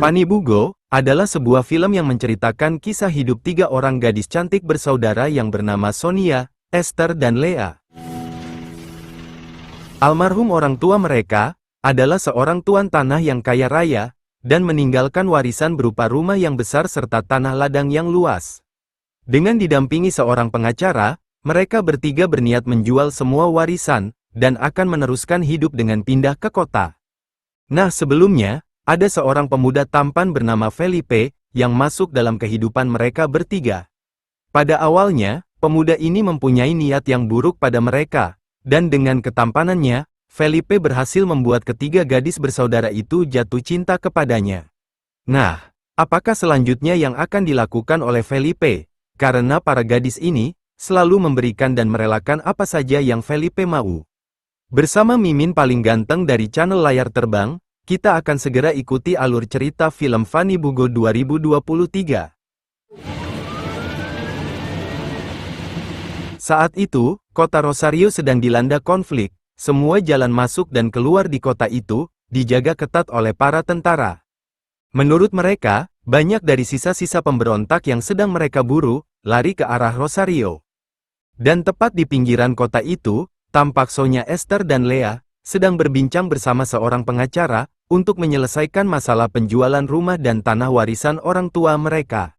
Fanny Bugo adalah sebuah film yang menceritakan kisah hidup tiga orang gadis cantik bersaudara yang bernama Sonia, Esther dan Lea. Almarhum orang tua mereka adalah seorang tuan tanah yang kaya raya, dan meninggalkan warisan berupa rumah yang besar serta tanah ladang yang luas. Dengan didampingi seorang pengacara, mereka bertiga berniat menjual semua warisan, dan akan meneruskan hidup dengan pindah ke kota. Nah, sebelumnya, ada seorang pemuda tampan bernama Felipe, yang masuk dalam kehidupan mereka bertiga. Pada awalnya, pemuda ini mempunyai niat yang buruk pada mereka, dan dengan ketampanannya, Felipe berhasil membuat ketiga gadis bersaudara itu jatuh cinta kepadanya. Nah, apakah selanjutnya yang akan dilakukan oleh Felipe? Karena para gadis ini selalu memberikan dan merelakan apa saja yang Felipe mau. Bersama Mimin paling ganteng dari channel Layar Terbang, kita akan segera ikuti alur cerita film Fanny Bugo 2023. Saat itu, kota Rosario sedang dilanda konflik. Semua jalan masuk dan keluar di kota itu dijaga ketat oleh para tentara. Menurut mereka, banyak dari sisa-sisa pemberontak yang sedang mereka buru lari ke arah Rosario. Dan tepat di pinggiran kota itu, tampak Sonia, Esther dan Lea sedang berbincang bersama seorang pengacara untuk menyelesaikan masalah penjualan rumah dan tanah warisan orang tua mereka.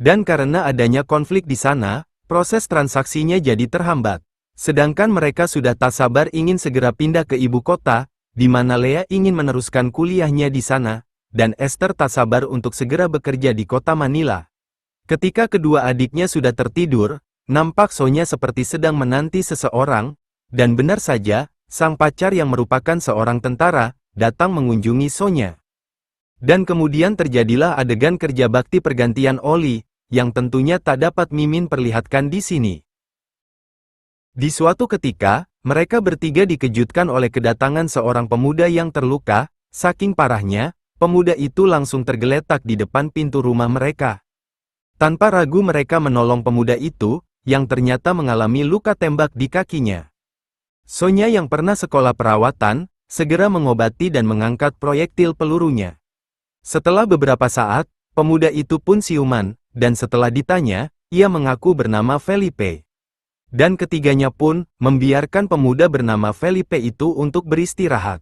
Dan karena adanya konflik di sana, proses transaksinya jadi terhambat. Sedangkan mereka sudah tak sabar ingin segera pindah ke ibu kota, di mana Lea ingin meneruskan kuliahnya di sana, dan Esther tak sabar untuk segera bekerja di kota Manila. Ketika kedua adiknya sudah tertidur, nampak Sonia seperti sedang menanti seseorang, dan benar saja, sang pacar yang merupakan seorang tentara, datang mengunjungi Sonia. Dan kemudian terjadilah adegan kerja bakti pergantian oli, yang tentunya tak dapat Mimin perlihatkan di sini. Di suatu ketika, mereka bertiga dikejutkan oleh kedatangan seorang pemuda yang terluka. Saking parahnya, pemuda itu langsung tergeletak di depan pintu rumah mereka. Tanpa ragu mereka menolong pemuda itu, yang ternyata mengalami luka tembak di kakinya. Sonia yang pernah sekolah perawatan, segera mengobati dan mengangkat proyektil pelurunya. Setelah beberapa saat, pemuda itu pun siuman, dan setelah ditanya, ia mengaku bernama Felipe. Dan ketiganya pun membiarkan pemuda bernama Felipe itu untuk beristirahat.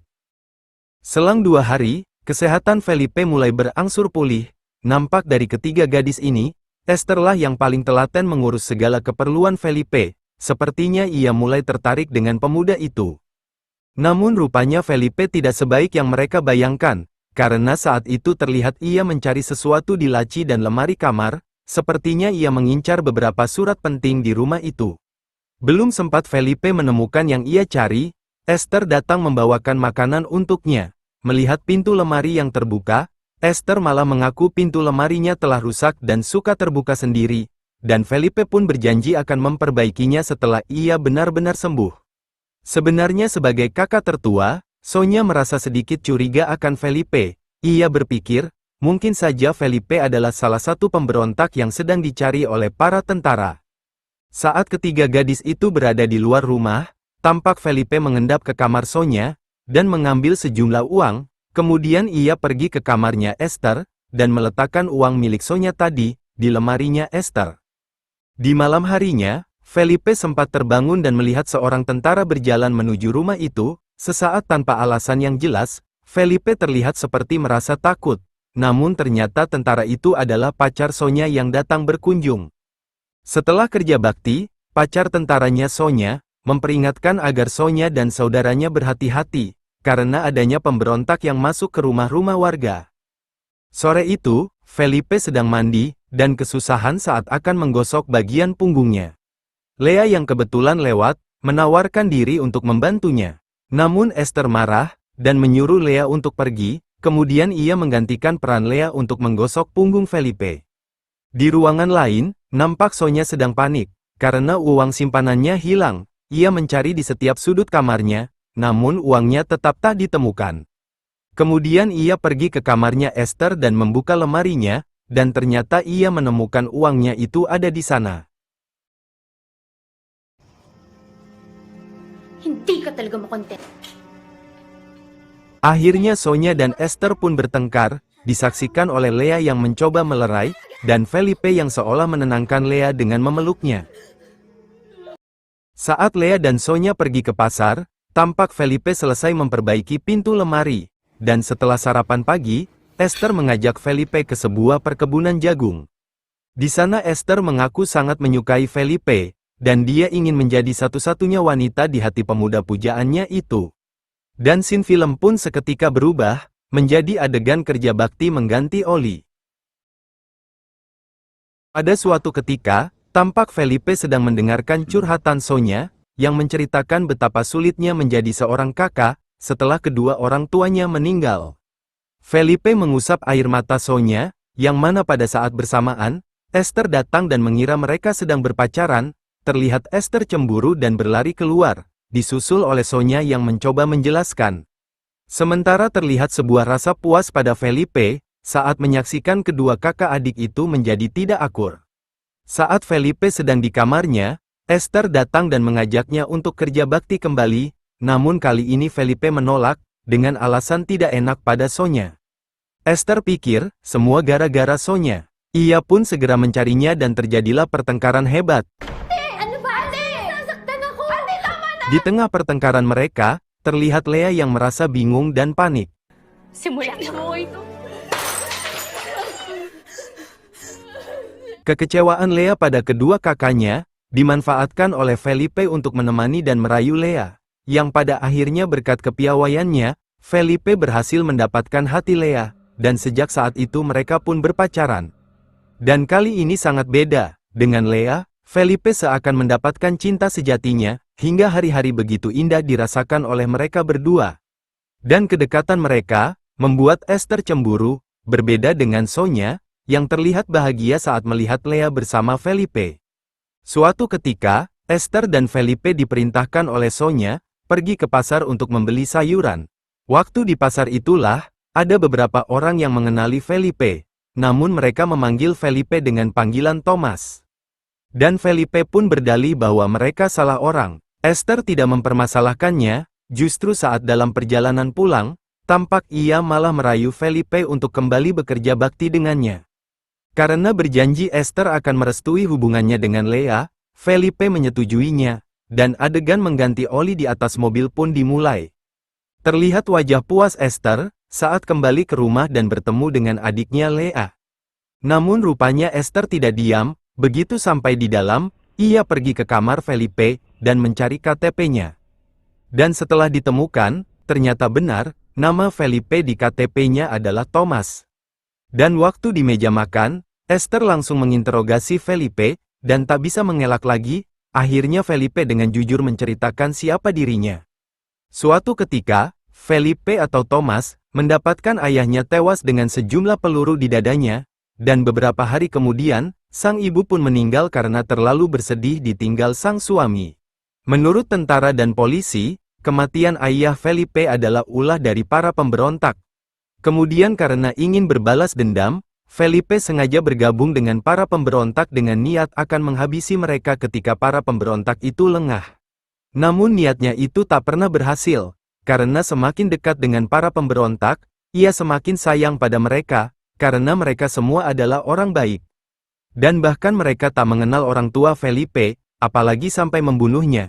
Selang 2 hari, kesehatan Felipe mulai berangsur pulih. Nampak dari ketiga gadis ini, Esther lah yang paling telaten mengurus segala keperluan Felipe. Sepertinya ia mulai tertarik dengan pemuda itu. Namun rupanya Felipe tidak sebaik yang mereka bayangkan, karena saat itu terlihat ia mencari sesuatu di laci dan lemari kamar. Sepertinya ia mengincar beberapa surat penting di rumah itu. Belum sempat Felipe menemukan yang ia cari, Esther datang membawakan makanan untuknya. Melihat pintu lemari yang terbuka, Esther malah mengaku pintu lemarinya telah rusak dan suka terbuka sendiri, dan Felipe pun berjanji akan memperbaikinya setelah ia benar-benar sembuh. Sebenarnya sebagai kakak tertua, Sonia merasa sedikit curiga akan Felipe. Ia berpikir, mungkin saja Felipe adalah salah satu pemberontak yang sedang dicari oleh para tentara. Saat ketiga gadis itu berada di luar rumah, tampak Felipe mengendap ke kamar Sonia, dan mengambil sejumlah uang. Kemudian ia pergi ke kamarnya Esther, dan meletakkan uang milik Sonia tadi di lemarinya Esther. Di malam harinya, Felipe sempat terbangun dan melihat seorang tentara berjalan menuju rumah itu. Sesaat tanpa alasan yang jelas, Felipe terlihat seperti merasa takut. Namun ternyata tentara itu adalah pacar Sonia yang datang berkunjung. Setelah kerja bakti, pacar tentaranya Sonia memperingatkan agar Sonia dan saudaranya berhati-hati, karena adanya pemberontak yang masuk ke rumah-rumah warga. Sore itu, Felipe sedang mandi, dan kesusahan saat akan menggosok bagian punggungnya. Lea yang kebetulan lewat, menawarkan diri untuk membantunya. Namun Esther marah, dan menyuruh Lea untuk pergi, kemudian ia menggantikan peran Lea untuk menggosok punggung Felipe. Di ruangan lain, nampak Sonia sedang panik, karena uang simpanannya hilang. Ia mencari di setiap sudut kamarnya, namun uangnya tetap tak ditemukan. Kemudian ia pergi ke kamarnya Esther dan membuka lemarinya, dan ternyata ia menemukan uangnya itu ada di sana. Hindi ka talaga makontent. Akhirnya Sonya dan Esther pun bertengkar, disaksikan oleh Lea yang mencoba melerai, dan Felipe yang seolah menenangkan Lea dengan memeluknya. Saat Lea dan Sonya pergi ke pasar, tampak Felipe selesai memperbaiki pintu lemari, dan setelah sarapan pagi, Esther mengajak Felipe ke sebuah perkebunan jagung. Di sana Esther mengaku sangat menyukai Felipe, dan dia ingin menjadi satu-satunya wanita di hati pemuda pujaannya itu. Dan scene film pun seketika berubah, menjadi adegan kerja bakti mengganti Oli. Pada suatu ketika, tampak Felipe sedang mendengarkan curhatan Sonya, yang menceritakan betapa sulitnya menjadi seorang kakak, setelah kedua orang tuanya meninggal. Felipe mengusap air mata Sonya, yang mana pada saat bersamaan, Esther datang dan mengira mereka sedang berpacaran. Terlihat Esther cemburu dan berlari keluar, disusul oleh Sonya yang mencoba menjelaskan. Sementara terlihat sebuah rasa puas pada Felipe, saat menyaksikan kedua kakak adik itu menjadi tidak akur. Saat Felipe sedang di kamarnya, Esther datang dan mengajaknya untuk kerja bakti kembali, namun kali ini Felipe menolak, dengan alasan tidak enak pada Sonya. Esther pikir, semua gara-gara Sonya. Ia pun segera mencarinya dan terjadilah pertengkaran hebat. Ano ba? Ate! Sasaktan ako! Ate, tama na! Di tengah pertengkaran mereka, terlihat Lea yang merasa bingung dan panik. Simula mo ito. Kekecewaan Lea pada kedua kakaknya, dimanfaatkan oleh Felipe untuk menemani dan merayu Lea, yang pada akhirnya berkat kepiawaiannya, Felipe berhasil mendapatkan hati Lea, dan sejak saat itu mereka pun berpacaran. Dan kali ini sangat beda, dengan Lea, Felipe seakan mendapatkan cinta sejatinya, hingga hari-hari begitu indah dirasakan oleh mereka berdua. Dan kedekatan mereka, membuat Esther cemburu, berbeda dengan Sonya, yang terlihat bahagia saat melihat Lea bersama Felipe. Suatu ketika, Esther dan Felipe diperintahkan oleh Sonya, pergi ke pasar untuk membeli sayuran. Waktu di pasar itulah, ada beberapa orang yang mengenali Felipe. Namun mereka memanggil Felipe dengan panggilan Thomas. Dan Felipe pun berdalih bahwa mereka salah orang. Esther tidak mempermasalahkannya, justru saat dalam perjalanan pulang, tampak ia malah merayu Felipe untuk kembali bekerja bakti dengannya. Karena berjanji Esther akan merestui hubungannya dengan Lea, Felipe menyetujuinya, dan adegan mengganti oli di atas mobil pun dimulai. Terlihat wajah puas Esther, saat kembali ke rumah dan bertemu dengan adiknya Lea. Namun rupanya Esther tidak diam, begitu sampai di dalam, ia pergi ke kamar Felipe, dan mencari KTP-nya. Dan setelah ditemukan, ternyata benar, nama Felipe di KTP-nya adalah Thomas. Dan waktu di meja makan, Esther langsung menginterogasi Felipe, dan tak bisa mengelak lagi, akhirnya Felipe dengan jujur menceritakan siapa dirinya. Suatu ketika, Felipe atau Thomas, mendapatkan ayahnya tewas dengan sejumlah peluru di dadanya, dan beberapa hari kemudian, sang ibu pun meninggal karena terlalu bersedih ditinggal sang suami. Menurut tentara dan polisi, kematian ayah Felipe adalah ulah dari para pemberontak. Kemudian karena ingin berbalas dendam, Felipe sengaja bergabung dengan para pemberontak dengan niat akan menghabisi mereka ketika para pemberontak itu lengah. Namun niatnya itu tak pernah berhasil. Karena semakin dekat dengan para pemberontak, ia semakin sayang pada mereka, karena mereka semua adalah orang baik. Dan bahkan mereka tak mengenal orang tua Felipe, apalagi sampai membunuhnya.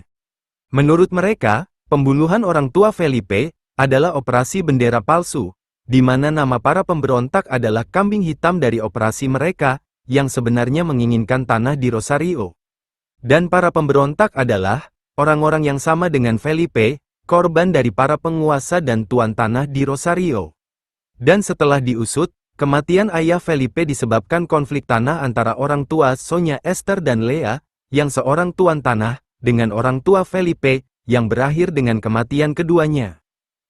Menurut mereka, pembunuhan orang tua Felipe adalah operasi bendera palsu, di mana nama para pemberontak adalah kambing hitam dari operasi mereka, yang sebenarnya menginginkan tanah di Rosario. Dan para pemberontak adalah orang-orang yang sama dengan Felipe, korban dari para penguasa dan tuan tanah di Rosario. Dan setelah diusut, kematian ayah Felipe disebabkan konflik tanah antara orang tua Sonya Esther dan Lea, yang seorang tuan tanah, dengan orang tua Felipe, yang berakhir dengan kematian keduanya.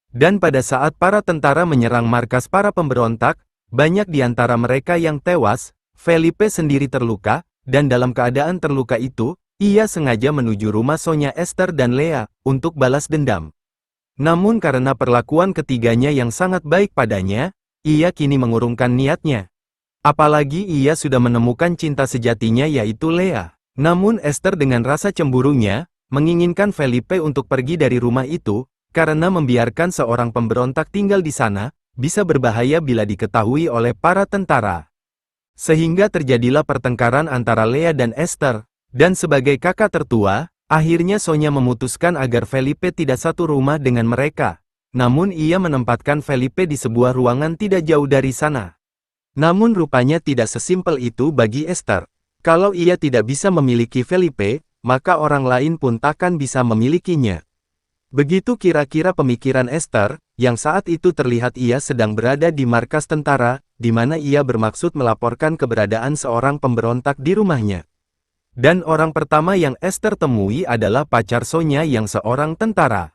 Dan pada saat para tentara menyerang markas para pemberontak, banyak di antara mereka yang tewas, Felipe sendiri terluka, dan dalam keadaan terluka itu, ia sengaja menuju rumah Sonya Esther dan Lea, untuk balas dendam. Namun karena perlakuan ketiganya yang sangat baik padanya, ia kini mengurungkan niatnya. Apalagi ia sudah menemukan cinta sejatinya yaitu Lea. Namun Esther dengan rasa cemburunya, menginginkan Felipe untuk pergi dari rumah itu, karena membiarkan seorang pemberontak tinggal di sana, bisa berbahaya bila diketahui oleh para tentara. Sehingga terjadilah pertengkaran antara Lea dan Esther, dan sebagai kakak tertua, akhirnya Sonya memutuskan agar Felipe tidak satu rumah dengan mereka. Namun ia menempatkan Felipe di sebuah ruangan tidak jauh dari sana. Namun rupanya tidak sesimpel itu bagi Esther. Kalau ia tidak bisa memiliki Felipe, maka orang lain pun takkan bisa memilikinya. Begitu kira-kira pemikiran Esther, yang saat itu terlihat ia sedang berada di markas tentara, di mana ia bermaksud melaporkan keberadaan seorang pemberontak di rumahnya. Dan orang pertama yang Esther temui adalah pacar Sonya yang seorang tentara.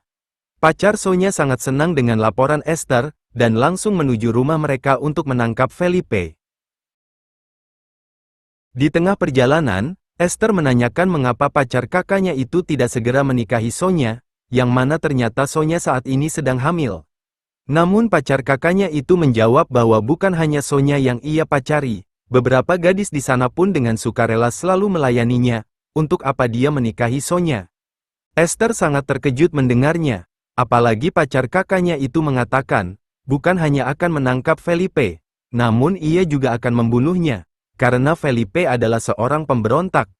Pacar Sonya sangat senang dengan laporan Esther, dan langsung menuju rumah mereka untuk menangkap Felipe. Di tengah perjalanan, Esther menanyakan mengapa pacar kakaknya itu tidak segera menikahi Sonya, yang mana ternyata Sonya saat ini sedang hamil. Namun pacar kakaknya itu menjawab bahwa bukan hanya Sonya yang ia pacari, beberapa gadis di sana pun dengan sukarela selalu melayaninya, untuk apa dia menikahi Sonya. Esther sangat terkejut mendengarnya, apalagi pacar kakaknya itu mengatakan, bukan hanya akan menangkap Felipe, namun ia juga akan membunuhnya, karena Felipe adalah seorang pemberontak.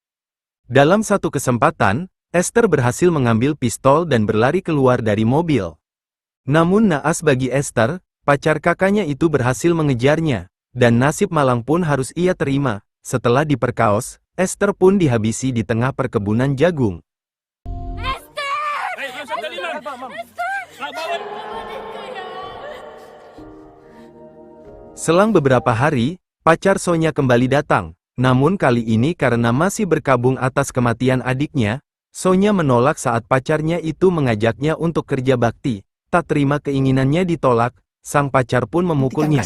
Dalam satu kesempatan, Esther berhasil mengambil pistol dan berlari keluar dari mobil. Namun naas bagi Esther, pacar kakaknya itu berhasil mengejarnya, dan nasib malang pun harus ia terima. Setelah diperkaos, Esther pun dihabisi di tengah perkebunan jagung. Selang beberapa hari, pacar Sonya kembali datang, namun kali ini karena masih berkabung atas kematian adiknya, Sonya menolak saat pacarnya itu mengajaknya untuk kerja bakti. Tak terima keinginannya ditolak, sang pacar pun memukulnya.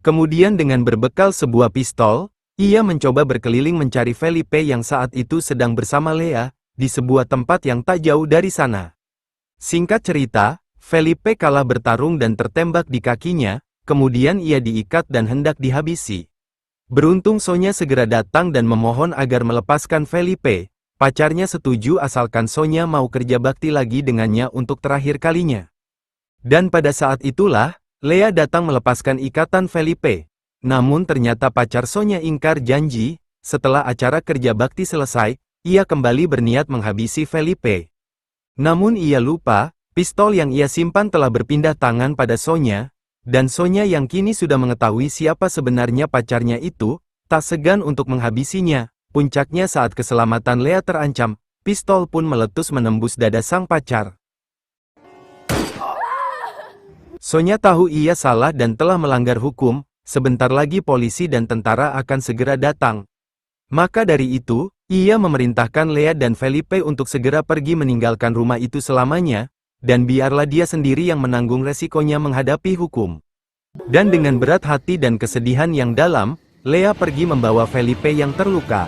Kemudian dengan berbekal sebuah pistol, ia mencoba berkeliling mencari Felipe yang saat itu sedang bersama Lea, di sebuah tempat yang tak jauh dari sana. Singkat cerita, Felipe kalah bertarung dan tertembak di kakinya, kemudian ia diikat dan hendak dihabisi. Beruntung Sonya segera datang dan memohon agar melepaskan Felipe. Pacarnya setuju asalkan Sonya mau kerja bakti lagi dengannya untuk terakhir kalinya. Dan pada saat itulah, Lea datang melepaskan ikatan Felipe. Namun ternyata pacar Sonya ingkar janji, setelah acara kerja bakti selesai, ia kembali berniat menghabisi Felipe. Namun ia lupa, pistol yang ia simpan telah berpindah tangan pada Sonya, dan Sonya yang kini sudah mengetahui siapa sebenarnya pacarnya itu, tak segan untuk menghabisinya. Puncaknya saat keselamatan Lea terancam, pistol pun meletus menembus dada sang pacar. Sonya tahu ia salah dan telah melanggar hukum, sebentar lagi polisi dan tentara akan segera datang. Maka dari itu, ia memerintahkan Lea dan Felipe untuk segera pergi meninggalkan rumah itu selamanya, dan biarlah dia sendiri yang menanggung resikonya menghadapi hukum. Dan dengan berat hati dan kesedihan yang dalam, Lea pergi membawa Felipe yang terluka.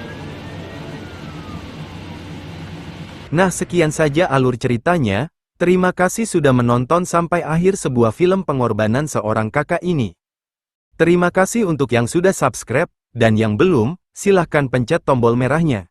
Nah, sekian saja alur ceritanya. Terima kasih sudah menonton sampai akhir sebuah film pengorbanan seorang kakak ini. Terima kasih untuk yang sudah subscribe, dan yang belum, silahkan pencet tombol merahnya.